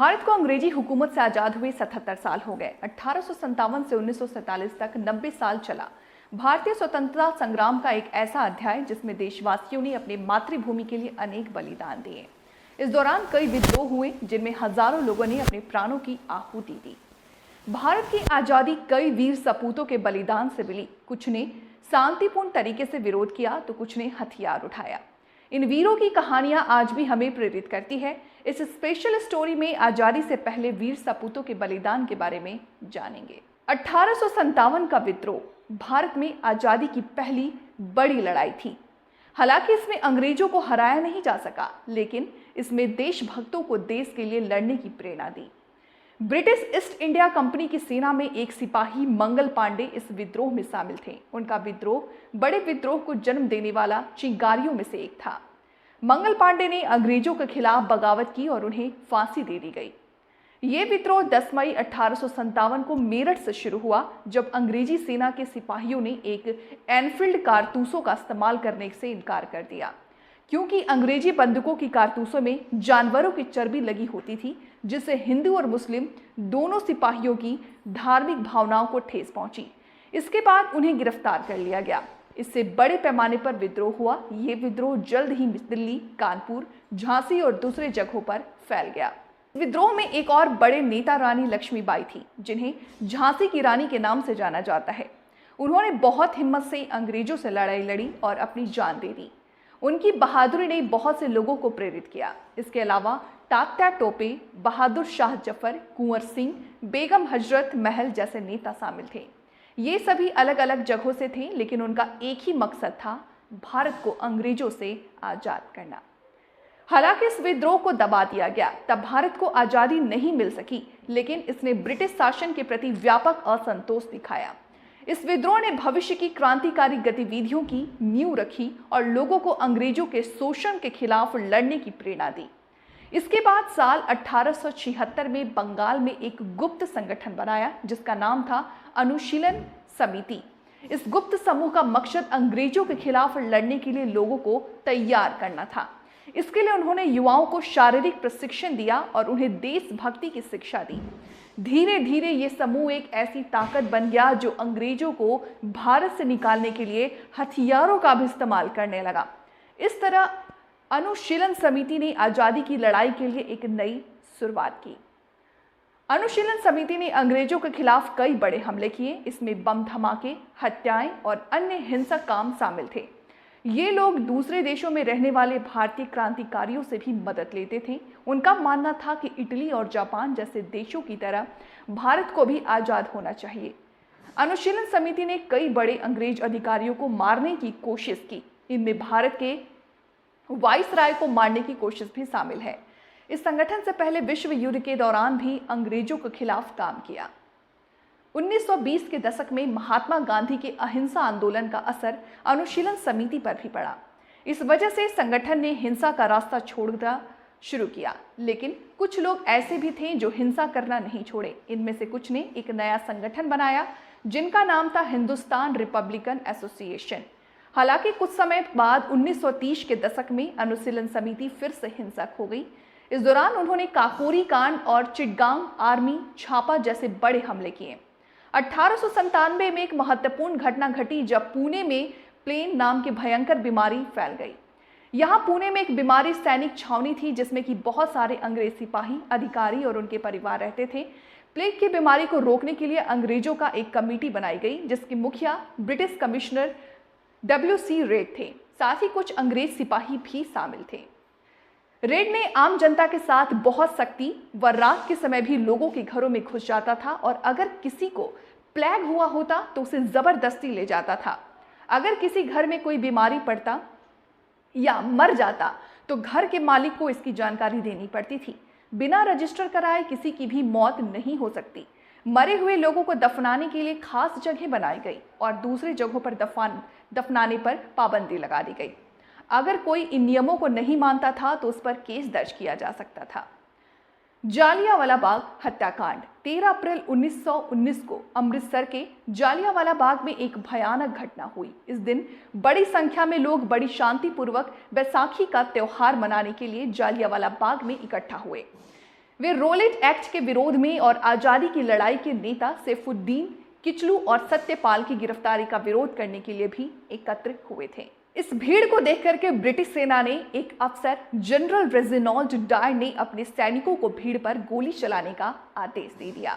भारत को अंग्रेजी हुकूमत से आज़ाद हुए 77 साल हो गए। 1857 से 1947 तक 90 साल चला भारतीय स्वतंत्रता संग्राम का एक ऐसा अध्याय जिसमें देशवासियों ने अपने मातृभूमि के लिए अनेक बलिदान दिए। इस दौरान कई विद्रोह हुए जिनमें हजारों लोगों ने अपने प्राणों की आहुति दी। भारत की आज़ादी कई वीर सपूतों के बलिदान से मिली। कुछ ने शांतिपूर्ण तरीके से विरोध किया तो कुछ ने हथियार उठाया। इन वीरों की कहानियां आज भी हमें प्रेरित करती है। इस स्पेशल स्टोरी में आजादी से पहले वीर सपूतों के बलिदान के बारे में जानेंगे। 1857 का विद्रोह भारत में आजादी की पहली बड़ी लड़ाई थी। हालांकि इसमें अंग्रेजों को हराया नहीं जा सका, लेकिन इसमें देशभक्तों को देश के लिए लड़ने की प्रेरणा दी। ब्रिटिश ईस्ट इंडिया कंपनी की सेना में एक सिपाही मंगल पांडे इस विद्रोह में शामिल थे। उनका विद्रोह बड़े विद्रोह को जन्म देने वाला चिंगारियों में से एक था। मंगल पांडे ने अंग्रेजों के खिलाफ बगावत की और उन्हें फांसी दे दी गई। ये विद्रोह 10 मई 1857 को मेरठ से शुरू हुआ, जब अंग्रेजी सेना के सिपाहियों ने एक एनफील्ड कारतूसों का इस्तेमाल करने से इनकार कर दिया, क्योंकि अंग्रेजी बंदूकों की कारतूसों में जानवरों की चर्बी लगी होती थी, जिससे हिंदू और मुस्लिम दोनों सिपाहियों की धार्मिक भावनाओं को ठेस पहुंची। इसके बाद उन्हें गिरफ्तार कर लिया गया। इससे बड़े पैमाने पर विद्रोह हुआ। ये विद्रोह जल्द ही दिल्ली, कानपुर, झांसी और दूसरे जगहों पर फैल गया। विद्रोह में एक और बड़े नेता रानी लक्ष्मीबाई थी, जिन्हें झांसी की रानी के नाम से जाना जाता है। उन्होंने बहुत हिम्मत से अंग्रेजों से लड़ाई लड़ी और अपनी जान दे दी। उनकी बहादुरी ने बहुत से लोगों को प्रेरित किया। इसके अलावा तात्या टोपे, बहादुर शाह जफर, कुंवर सिंह, बेगम हजरत महल जैसे नेता शामिल थे। ये सभी अलग अलग जगहों से थे, लेकिन उनका एक ही मकसद था, भारत को अंग्रेजों से आजाद करना। हालांकि इस विद्रोह को दबा दिया गया, तब भारत को आजादी नहीं मिल सकी, लेकिन इसने ब्रिटिश शासन के प्रति व्यापक असंतोष दिखाया। इस विद्रोह ने भविष्य की क्रांतिकारी गतिविधियों की नींव रखी और लोगों को अंग्रेजों के शोषण के खिलाफ लड़ने की प्रेरणा दी। इसके बाद साल 1876 में बंगाल में एक गुप्त संगठन बनाया, जिसका नाम था अनुशीलन समिति। इस गुप्त समूह का मकसद अंग्रेजों के खिलाफ लड़ने के लिए लोगों को तैयार करना था। इसके लिए उन्होंने युवाओं को शारीरिक प्रशिक्षण दिया और उन्हें देशभक्ति की शिक्षा दी। धीरे धीरे ये समूह एक ऐसी ताकत बन गया जो अंग्रेजों को भारत से निकालने के लिए हथियारों का भी इस्तेमाल करने लगा। इस तरह अनुशीलन समिति ने आजादी की लड़ाई के लिए एक नई शुरुआत की। अनुशीलन समिति ने अंग्रेजों के खिलाफ कई बड़े हमले किए। इसमें बम धमाके, हत्याएं और अन्य हिंसक काम शामिल थे। ये लोग दूसरे देशों में रहने वाले भारतीय क्रांतिकारियों से भी मदद लेते थे। उनका मानना था कि इटली और जापान जैसे देशों की तरह भारत को भी आजाद होना चाहिए। अनुशीलन समिति ने कई बड़े अंग्रेज अधिकारियों को मारने की कोशिश की। इनमें भारत के वाइसराय को मारने की कोशिश भी शामिल है। इस संगठन से पहले विश्व युद्ध के दौरान भी अंग्रेजों के खिलाफ काम किया। 1920 के दशक में महात्मा गांधी के अहिंसा आंदोलन का असर अनुशीलन समिति पर भी पड़ा। इस वजह से संगठन ने हिंसा का रास्ता छोड़ना शुरू किया, लेकिन कुछ लोग ऐसे भी थे जो हिंसा करना नहीं छोड़े। इनमें से कुछ ने एक नया संगठन बनाया, जिनका नाम था हिंदुस्तान रिपब्लिकन एसोसिएशन। हालांकि कुछ समय बाद 1930 के दशक में अनुशीलन समिति फिर से हिंसक हो गई। इस दौरान उन्होंने काकोरी कांड और चिटगांव आर्मी छापा जैसे बड़े हमले किए। 1897 में एक महत्वपूर्ण घटना घटी, जब पुणे में प्लेग नाम की भयंकर बीमारी फैल गई। यहाँ पुणे में एक बीमारी सैनिक छावनी थी, जिसमें कि बहुत सारे अंग्रेज सिपाही, अधिकारी और उनके परिवार रहते थे। प्लेग की बीमारी को रोकने के लिए अंग्रेजों का एक कमेटी बनाई गई, जिसके मुखिया ब्रिटिश कमिश्नर WC रेड थे। साथ ही कुछ अंग्रेज सिपाही भी शामिल थे। रेड ने आम जनता के साथ बहुत सख्ती व रात के समय भी लोगों के घरों में घुस जाता था और अगर किसी को प्लेग हुआ होता तो उसे जबरदस्ती ले जाता था। अगर किसी घर में कोई बीमारी पड़ता या मर जाता तो घर के मालिक को इसकी जानकारी देनी पड़ती थी। बिना रजिस्टर कराए किसी की भी मौत नहीं हो सकती। मरे हुए लोगों को दफनाने के लिए खास जगह बनाई गई और दूसरी जगहों पर दफनाने पर पाबंदी लगा दी गई। अगर कोई इन नियमों को नहीं मानता था तो उस पर केस दर्ज किया जा सकता था। जालियांवाला बाग हत्याकांड 13 अप्रैल 1919 को अमृतसर के जालियांवाला बाग में एक भयानक घटना हुई। इस दिन बड़ी संख्या में लोग बड़ी शांतिपूर्वक बैसाखी का त्योहार मनाने के लिए जालियांवाला बाग में इकट्ठा हुए। वे रोलेट एक्ट के विरोध में और आजादी की लड़ाई के नेता सैफुद्दीन किचलू और सत्यपाल की गिरफ्तारी का विरोध करने के लिए भी एकत्र हुए थे। इस भीड़ को देख करके ब्रिटिश सेना ने एक अफसर जनरल रेजिनॉल्ड डायर ने अपने सैनिकों को भीड़ पर गोली चलाने का आदेश दे दिया।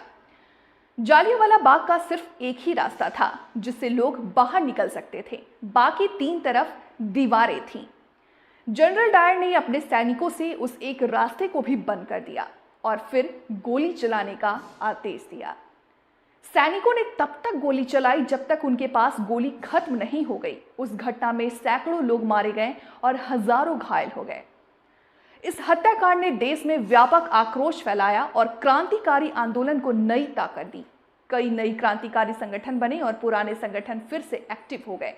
जालियांवाला बाग का सिर्फ एक ही रास्ता था जिससे लोग बाहर निकल सकते थे, बाकी 3 तरफ दीवारें थीं। जनरल डायर ने अपने सैनिकों से उस एक रास्ते को भी बंद कर दिया और फिर गोली चलाने का आदेश दिया। सैनिकों ने तब तक गोली चलाई जब तक उनके पास गोली खत्म नहीं हो गई। उस घटना में सैकड़ों लोग मारे गए और हजारों घायल हो गए। इस हत्याकांड ने देश में व्यापक आक्रोश फैलाया और क्रांतिकारी आंदोलन को नई ताकत दी। कई नई क्रांतिकारी संगठन बने और पुराने संगठन फिर से एक्टिव हो गए।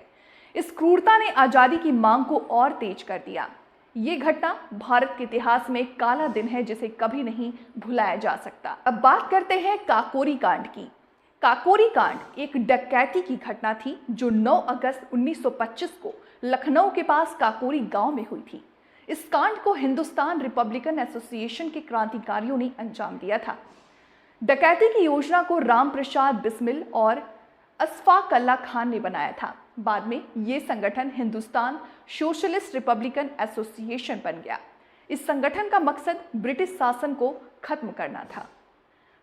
इस क्रूरता ने आजादी की मांग को और तेज कर दिया। ये घटना भारत के इतिहास में एक काला दिन है जिसे कभी नहीं भुलाया जा सकता। अब बात करते हैं काकोरी कांड की। काकोरी कांड एक डकैती की घटना थी जो 9 अगस्त 1925 को लखनऊ के पास काकोरी गांव में हुई थी। इस कांड को हिंदुस्तान रिपब्लिकन एसोसिएशन के क्रांतिकारियों ने अंजाम दिया था। डकैती की योजना को राम प्रसाद बिस्मिल और अशफाक अल्लाह खान ने बनाया था। बाद में ये संगठन हिंदुस्तान सोशलिस्ट रिपब्लिकन एसोसिएशन बन गया। इस संगठन का मकसद ब्रिटिश शासन को खत्म करना था।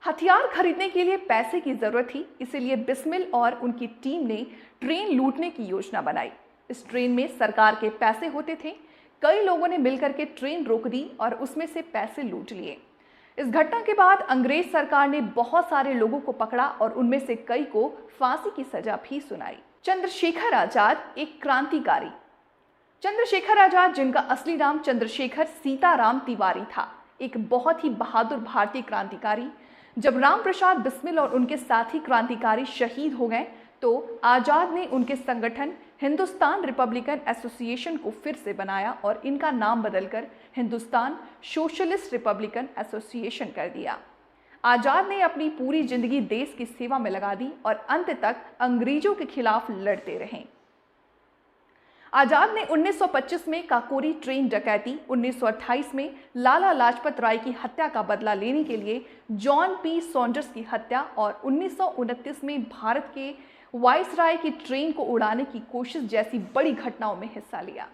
हथियार खरीदने के लिए पैसे की जरूरत थी, इसीलिए बिस्मिल और उनकी टीम ने ट्रेन लूटने की योजना बनाई। इस ट्रेन में सरकार के पैसे होते थे। कई लोगों ने मिलकर के ट्रेन रोक दी और उसमें से पैसे लूट लिए। इस घटना के बाद अंग्रेज सरकार ने बहुत सारे लोगों को पकड़ा और उनमें से कई को फांसी की सजा भी सुनाई। चंद्रशेखर आजाद एक क्रांतिकारी। चंद्रशेखर आजाद, जिनका असली नाम चंद्रशेखर सीताराम तिवारी था, एक बहुत ही बहादुर भारतीय क्रांतिकारी। जब राम प्रसाद बिस्मिल और उनके साथी क्रांतिकारी शहीद हो गए तो आजाद ने उनके संगठन हिंदुस्तान रिपब्लिकन एसोसिएशन को फिर से बनाया और इनका नाम बदलकर हिंदुस्तान सोशलिस्ट रिपब्लिकन एसोसिएशन कर दिया। आजाद ने अपनी पूरी जिंदगी देश की सेवा में लगा दी और अंत तक अंग्रेजों के खिलाफ लड़ते रहे। आजाद ने 1925 में काकोरी ट्रेन डकैती, 1928 में लाला लाजपत राय की हत्या का बदला लेने के लिए जॉन पी सॉन्डर्स की हत्या और 1929 में भारत के वाइसराय की ट्रेन को उड़ाने की कोशिश जैसी बड़ी घटनाओं में हिस्सा लिया।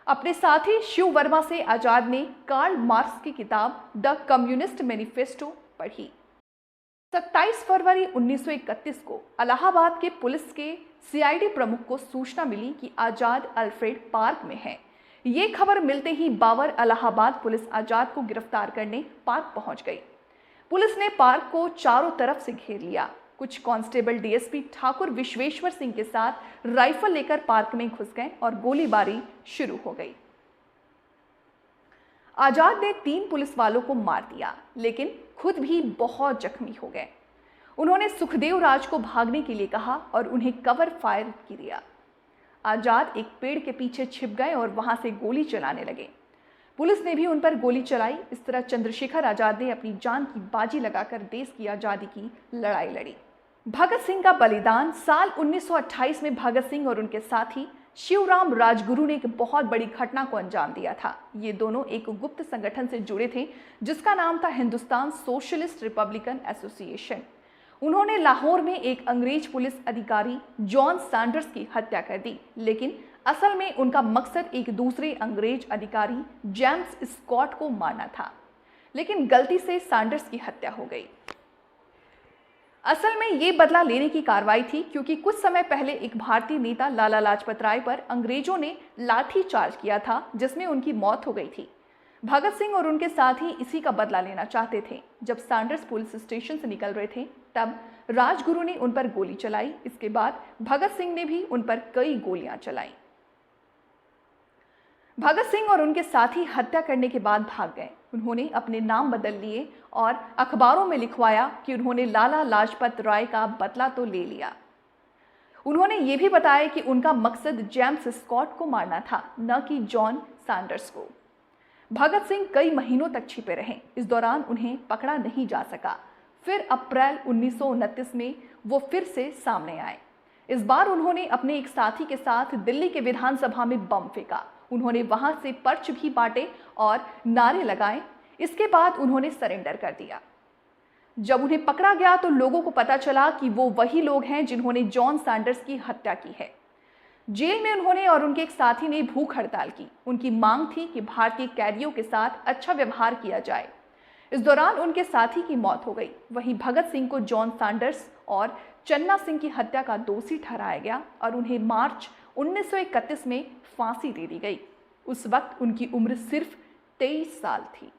अपने साथी शिव वर्मा से आजाद ने कार्ल मार्क्स की किताब द कम्युनिस्ट मैनिफेस्टो पढ़ी। 27 फरवरी 1931 को इलाहाबाद के पुलिस के सीआईडी प्रमुख को सूचना मिली कि आजाद अल्फ्रेड पार्क में है। ये खबर मिलते ही बाबर इलाहाबाद पुलिस आजाद को गिरफ्तार करने पार्क पहुंच गई। पुलिस ने पार्क को चारों तरफ से घेर लिया। कुछ कांस्टेबल डीएसपी ठाकुर विश्वेश्वर सिंह के साथ राइफल लेकर पार्क में घुस गए और गोलीबारी शुरू हो गई। आजाद ने 3 पुलिस वालों को मार दिया, लेकिन खुद भी बहुत जख्मी हो गए। उन्होंने सुखदेव राज को भागने के लिए कहा और उन्हें कवर फायर किया। आजाद एक पेड़ के पीछे छिप गए और वहां से गोली चलाने लगे। पुलिस ने भी उन पर गोली चलाई। इस तरह चंद्रशेखर आजाद ने अपनी जान की बाजी लगाकर देश की आजादी की लड़ाई लड़ी। भगत सिंह का बलिदान। साल 1928 में भगत सिंह और उनके साथी शिवराम राजगुरु ने एक बहुत बड़ी घटना को अंजाम दिया था। ये दोनों एक गुप्त संगठन से जुड़े थे जिसका नाम था हिंदुस्तान सोशलिस्ट रिपब्लिकन एसोसिएशन। उन्होंने लाहौर में एक अंग्रेज पुलिस अधिकारी जॉन सैंडर्स की हत्या कर दी, लेकिन असल में उनका मकसद एक दूसरे अंग्रेज अधिकारी जेम्स स्कॉट को मारना था, लेकिन गलती से सैंडर्स की हत्या हो गई। असल में ये बदला लेने की कार्रवाई थी क्योंकि कुछ समय पहले एक भारतीय नेता लाला लाजपत राय पर अंग्रेजों ने लाठी चार्ज किया था जिसमें उनकी मौत हो गई थी। भगत सिंह और उनके साथी इसी का बदला लेना चाहते थे। जब सैंडर्स पुलिस स्टेशन से निकल रहे थे तब राजगुरु ने उन पर गोली चलाई। इसके बाद भगत सिंह ने भी उन पर कई गोलियां चलाई। भगत सिंह और उनके साथी हत्या करने के बाद भाग गए। उन्होंने अपने नाम बदल लिए और अखबारों में लिखवाया कि उन्होंने लाला लाजपत राय का बदला तो ले लिया। उन्होंने ये भी बताया कि उनका मकसद जेम्स स्कॉट को मारना था, न कि जॉन सैंडर्स को। भगत सिंह कई महीनों तक छिपे रहे। इस दौरान उन्हें पकड़ा नहीं जा सका। फिर अप्रैल 1929 में वो फिर से सामने आए। इस बार उन्होंने अपने एक साथी के साथ दिल्ली के विधानसभा में बम फेंका। उन्होंने वहां से पर्च भी बांटे और नारे लगाए। इसके बाद उन्होंने सरेंडर कर दिया। जब उन्हें पकड़ा गया तो लोगों को पता चला कि वो वही लोग हैं जिन्होंने जॉन सैंडर्स की हत्या की है। जेल में उन्होंने और उनके एक साथी ने भूख हड़ताल की। उनकी मांग थी कि भारतीय कैदियों के साथ अच्छा व्यवहार किया जाए। इस दौरान उनके साथी की मौत हो गई। वहीं भगत सिंह को जॉन सैंडर्स और चन्ना सिंह की हत्या का दोषी ठहराया गया और उन्हें मार्च 1931 में फांसी दे दी गई। उस वक्त उनकी उम्र सिर्फ 23 साल थी।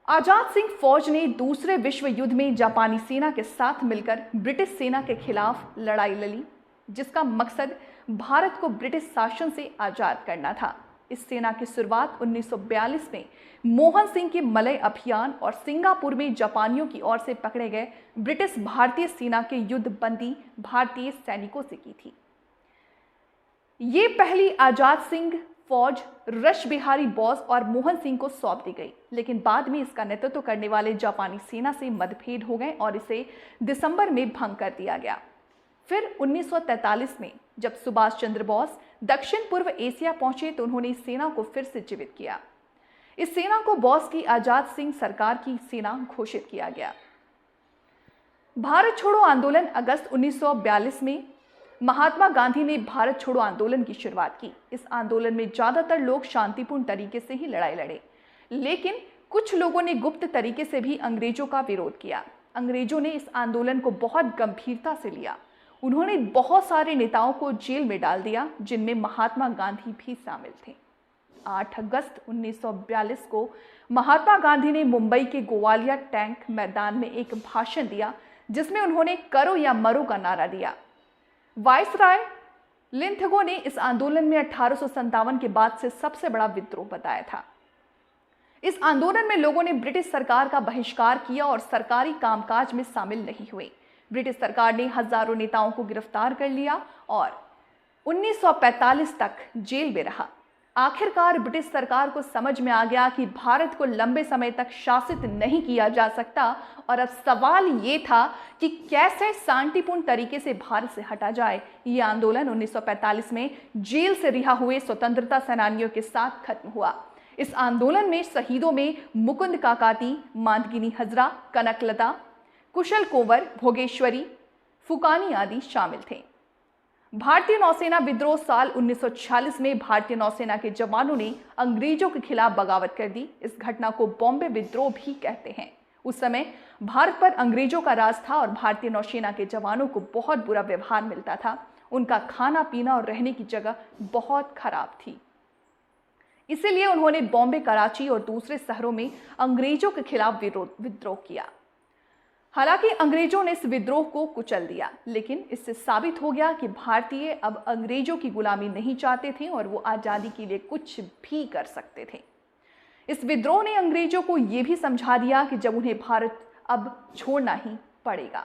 आजाद सिंह फौज ने दूसरे विश्व युद्ध में जापानी सेना के साथ मिलकर ब्रिटिश सेना के खिलाफ लड़ाई लड़ी, जिसका मकसद भारत को ब्रिटिश शासन से आजाद करना था। इस सेना की शुरुआत 1942 में मोहन सिंह के मलय अभियान और सिंगापुर में जापानियों की ओर से पकड़े गए ब्रिटिश भारतीय सेना के युद्ध बंदी भारतीय सैनिकों से की थी। ये पहली आजाद सिंह फौज रश बिहारी बोस और मोहन सिंह को सौंप दी गई, लेकिन बाद में इसका नेतृत्व करने वाले जापानी सेना से मतभेद हो गए और इसे दिसंबर में भंग कर दिया गया। फिर 1943 में जब सुभाष चंद्र बोस दक्षिण पूर्व एशिया पहुंचे तो उन्होंने इस सेना को फिर से जीवित किया। इस सेना को बोस की आजाद सिंह सरकार की सेना घोषित किया गया। भारत छोड़ो आंदोलन अगस्त 1942 में महात्मा गांधी ने भारत छोड़ो आंदोलन की शुरुआत की। इस आंदोलन में ज्यादातर लोग शांतिपूर्ण तरीके से ही लड़ाई लड़े, लेकिन कुछ लोगों ने गुप्त तरीके से भी अंग्रेजों का विरोध किया। अंग्रेजों ने इस आंदोलन को बहुत गंभीरता से लिया। उन्होंने बहुत सारे नेताओं को जेल में डाल दिया, जिनमें महात्मा गांधी भी शामिल थे। 8 अगस्त 1942 को महात्मा गांधी ने मुंबई के गोवालिया टैंक मैदान में एक भाषण दिया, जिसमें उन्होंने करो या मरो का नारा दिया। वायसराय लिंथगो ने इस आंदोलन में 1857 के बाद से सबसे बड़ा विद्रोह बताया था। इस आंदोलन में लोगों ने ब्रिटिश सरकार का बहिष्कार किया और सरकारी कामकाज में शामिल नहीं हुए। ब्रिटिश सरकार ने हजारों नेताओं को गिरफ्तार कर लिया और 1945 तक जेल में रहा। आखिरकार ब्रिटिश सरकार को समझ में आ गया कि भारत को लंबे समय तक शासित नहीं किया जा सकता और अब सवाल ये था कि कैसे शांतिपूर्ण तरीके से भारत से हटा जाए। ये आंदोलन 1945 में जेल से रिहा हुए स्वतंत्रता सेनानियों के साथ खत्म हुआ। इस आंदोलन में शहीदों में मुकुंद काकाती, मांदगिनी हजरा, कनकलता, कुशल कोवर, भोगेश्वरी, फुकानी आदि शामिल थे। भारतीय नौसेना विद्रोह साल 1946 में भारतीय नौसेना के जवानों ने अंग्रेजों के खिलाफ बगावत कर दी। इस घटना को बॉम्बे विद्रोह भी कहते हैं। उस समय भारत पर अंग्रेजों का राज था और भारतीय नौसेना के जवानों को बहुत बुरा व्यवहार मिलता था। उनका खाना पीना और रहने की जगह बहुत खराब थी। इसीलिए उन्होंने बॉम्बे, कराची और दूसरे शहरों में अंग्रेजों के खिलाफ विद्रोह किया। हालांकि अंग्रेजों ने इस विद्रोह को कुचल दिया, लेकिन इससे साबित हो गया कि भारतीय अब अंग्रेजों की गुलामी नहीं चाहते थे और वो आजादी के लिए कुछ भी कर सकते थे। इस विद्रोह ने अंग्रेजों को यह भी समझा दिया कि जब उन्हें भारत अब छोड़ना ही पड़ेगा।